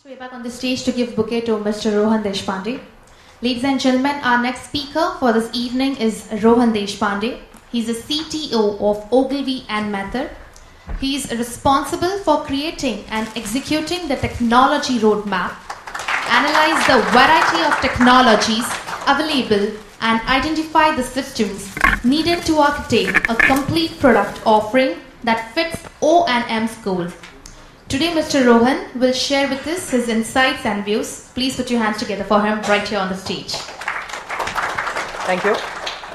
We're back on the stage to give bouquet to Mr. Rohan Despande. Ladies and gentlemen, our next speaker for this evening is Rohan Despande. He's the CTO of Ogilvy and Mather. He is responsible for creating and executing the technology roadmap, analyze the variety of technologies available, and identify the systems needed to architect a complete product offering that fits O&M's goals. Today, Mr. Rohan will share with us his insights and views. Please put your hands together for him right here on the stage. Thank you.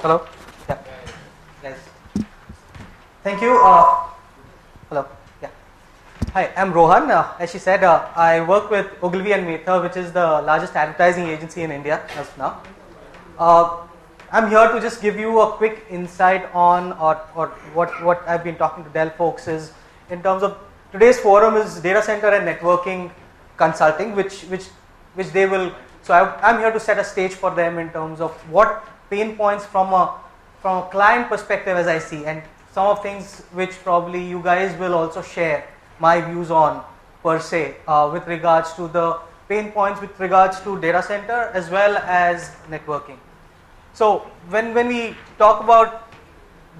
Hello. Yeah. Yes. Thank you. Hello. Yeah. Hi, I'm Rohan. As she said, I work with Ogilvy and Mather, which is the largest advertising agency in India as of now. I'm here to just give you a quick insight on or what I've been talking to Dell folks is in terms of today's forum is data center and networking consulting, which they will. So I'm here to set a stage for them in terms of what pain points from a client perspective as I see, and some of things which probably you guys will also share my views on per se with regards to the pain points with regards to data center as well as networking. So when we talk about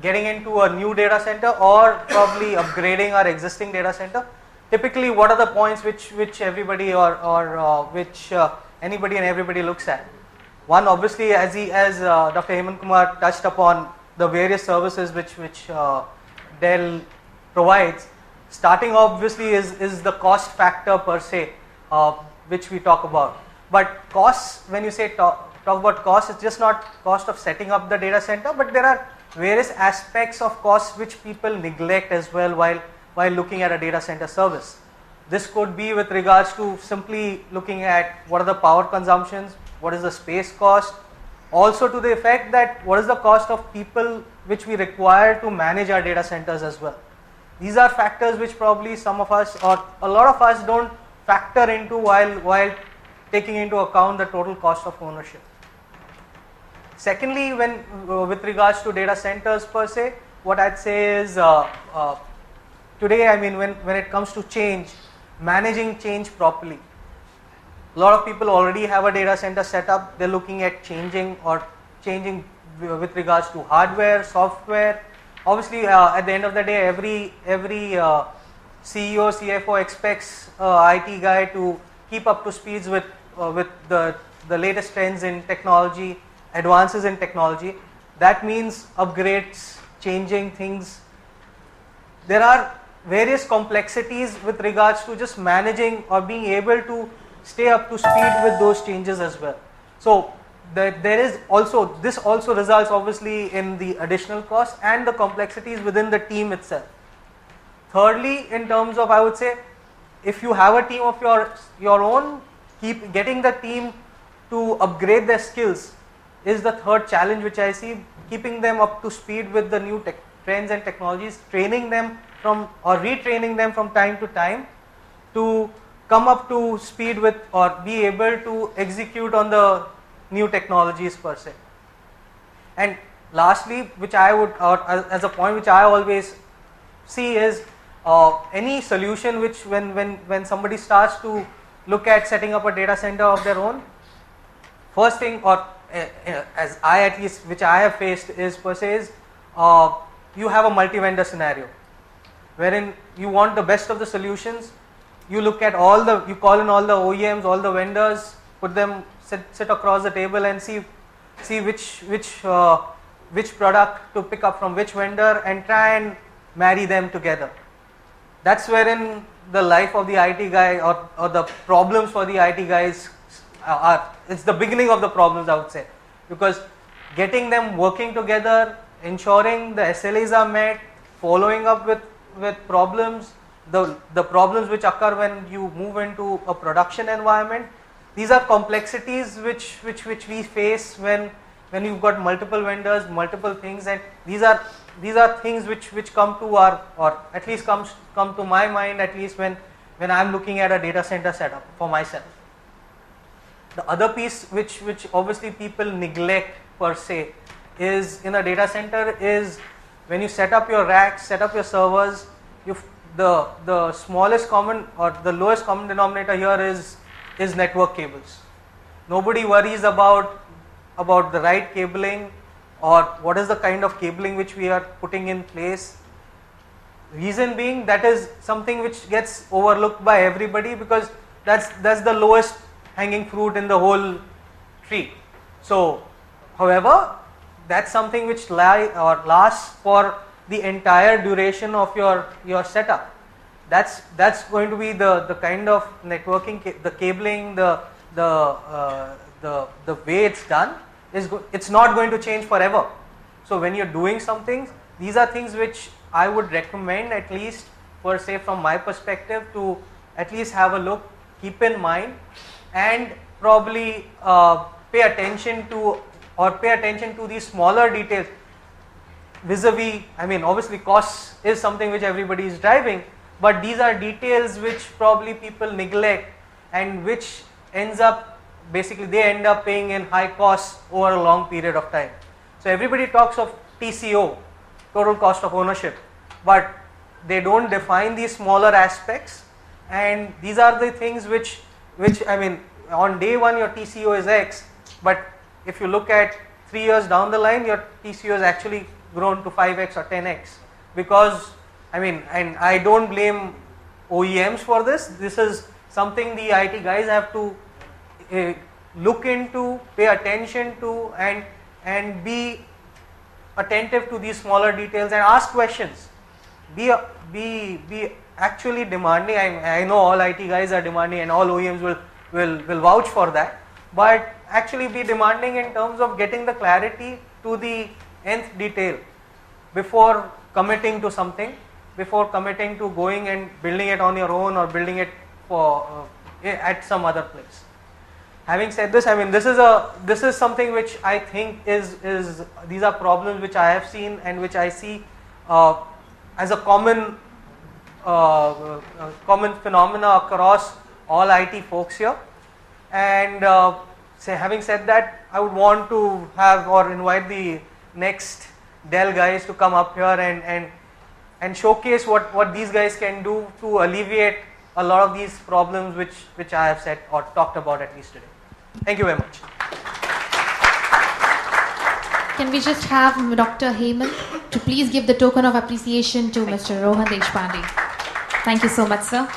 getting into a new data center or probably upgrading our existing data center, typically what are the points which everybody or which anybody and everybody looks at? One, obviously, as Dr. Hemant Kumar touched upon, the various services which Dell provides. Starting obviously is the cost factor per se, which we talk about. But costs, when you say talk about cost, it's just not cost of setting up the data center, but there are various aspects of costs which people neglect as well while looking at a data center service. This could be with regards to simply looking at what are the power consumptions, what is the space cost, also to the effect that what is the cost of people which we require to manage our data centers as well. These are factors which probably some of us or a lot of us don't factor into while taking into account the total cost of ownership. Secondly, when with regards to data centers per se, what I'd say is today, I mean, when it comes to change, managing change properly. A lot of people already have a data center set up. They're looking at changing with regards to hardware, software. Obviously, at the end of the day, every CEO, CFO expects IT guy to keep up to speeds with the latest trends in technology, advances in technology. That means upgrades, changing things. There are various complexities with regards to just managing or being able to stay up to speed with those changes as well. So this also results obviously in the additional costs and the complexities within the team itself. Thirdly, in terms of, I would say, if you have a team of your own, keep getting the team to upgrade their skills is the third challenge which I see, keeping them up to speed with the new trends and technologies, training them or retraining them from time to time to come up to speed with or be able to execute on the new technologies per se. And lastly, which I would, or as a point which I always see is any solution which when somebody starts to look at setting up a data center of their own, first thing or as I at least which I have faced is per se is you have a multi-vendor scenario wherein you want the best of the solutions. You look at you call in all the OEMs, all the vendors, put them sit across the table and see which product to pick up from which vendor and try and marry them together. That's wherein the life of the IT guy or the problems for the IT guys it's the beginning of the problems, I would say, because getting them working together, ensuring the SLAs are met, following up with problems, the problems which occur when you move into a production environment. These are complexities which we face when you've got multiple vendors, multiple things, and these are things which come to our, or at least come to my mind, at least when I'm looking at a data center setup for myself. The other piece which obviously people neglect per se is in a data center is when you set up your racks, set up your servers, the smallest common or the lowest common denominator here is network cables. Nobody worries about the right cabling or what is the kind of cabling which we are putting in place. Reason being, that is something which gets overlooked by everybody because that's the lowest hanging fruit in the whole tree. So, however, that's something which lasts for the entire duration of your setup. That's going to be the kind of networking, the cabling, the way it's done it's not going to change forever. So when you're doing something, these are things which I would recommend, at least per se from my perspective, to at least have a look, keep in mind, and probably pay attention to these smaller details vis-a-vis. I mean, obviously costs is something which everybody is driving, but these are details which probably people neglect and which ends up, basically they end up paying in high costs over a long period of time. So everybody talks of TCO, total cost of ownership, but they don't define these smaller aspects, and these are the things which I mean, on day one your TCO is X, but if you look at 3 years down the line, your TCO has actually grown to 5x or 10x, because I mean, and I don't blame OEMs for this. This is something the IT guys have to look into, pay attention to, and be attentive to these smaller details and ask questions. Be actually demanding. I know all IT guys are demanding and all OEMs will vouch for that, but actually be demanding in terms of getting the clarity to the nth detail before committing to something, before committing to going and building it on your own or building it for at some other place. Having said this, I mean, this is something which I think is these are problems which I have seen and which I see as a common phenomena across all IT folks here. And having said that, I would want to have or invite the next Dell guys to come up here and showcase what these guys can do to alleviate a lot of these problems which I have said or talked about at least today. Thank you very much. Can we just have Dr. Hemant to please give the token of appreciation to Mr. Rohan Despande. Thank you so much, sir.